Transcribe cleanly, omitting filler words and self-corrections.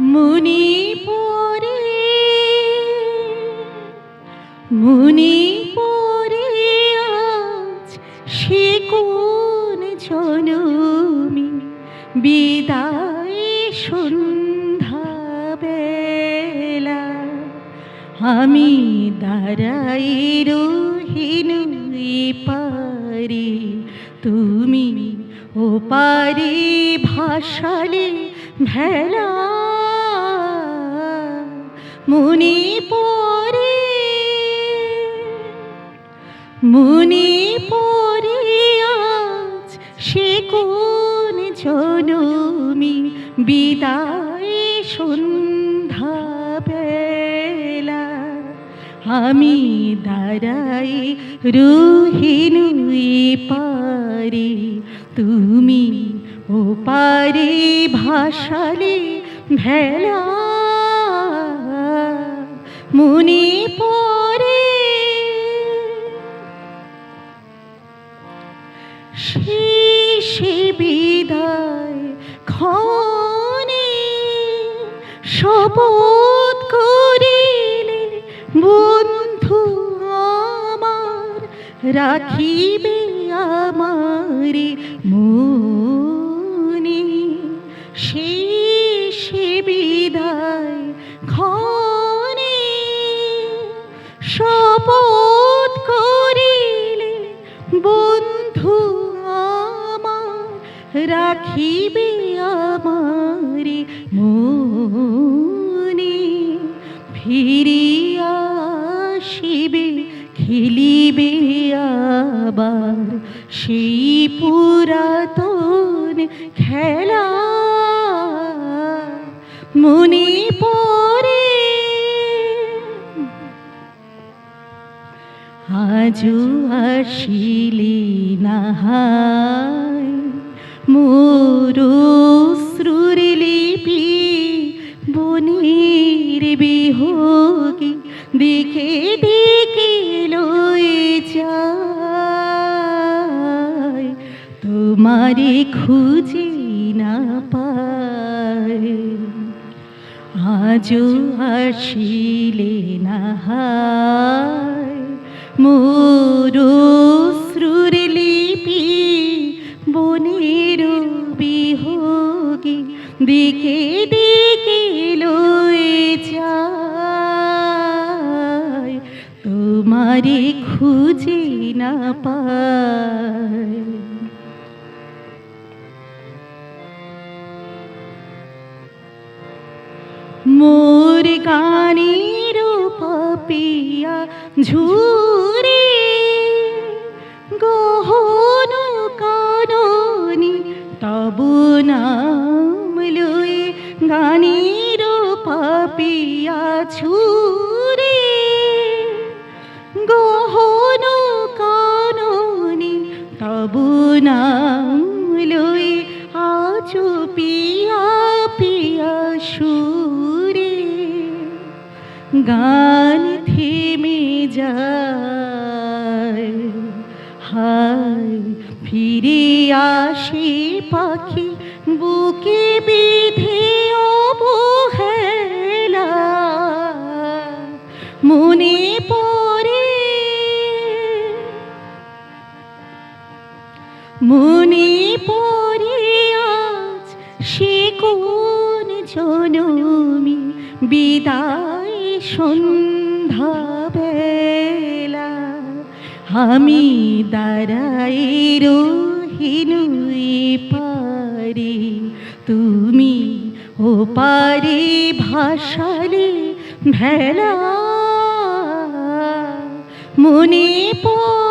মণিপুরে মণিপুরে আজ সে কোন জনমী বিদায় সন্ধ্যা বেলা আমি দাঁড়াই রহিনু পারি তুমি ও পারি ভাসালে ভেলা মণিপুরে মণিপুরে আজ সে কোন জনমী বিদায় সন্ধ্যা বেলা আমি দাঁড়াই রহিনু পারি তুমি ও পারি ভাসালে ভেলা মণিপুরে শেষে বিদায় ক্ষণে শপথ করিলে বন্ধু আমার রাখিবে আমারে মনে শেষে বিদায় ক্ষণে শপথ করিলে বন্ধু আমার রাখিবে আমারে মনে ফিরিয়া আসিবে খেলিবে আবার সেই পুরাতন খেলা মণিপুরে আজও আসিলে নাহাই মোর অশ্রুর লিপি বনের বিহোগী দিকে দিকে লয়ে যায় তোমারে খুঁজে না পায় আজও আসিলে নাহাই মোর অশ্রুর লিপি বনের বিহোগী দিকে দিকে লয়ে যায় তোমারে খুঁজে না পায় মোর গানের পাপিয়া ঝুরে গহন কাননি তব নাম লয়ে গানের পাপিয়া ঝুরে গহন কাননি তব নাম লয়ে আজ পিয়া পিয়া সুরে গান থেমে যায় হায় ফিরে আসে পাখি বুকে বিধে অবহেলা মণিপুরে মণিপুরে আজ সে কোন জনমী বিদায় সন্ধ্যা বেলা আমি দাঁড়াই রহিনু পারি তুমি ও পারি ভাসালে ভেলা মণিপুরে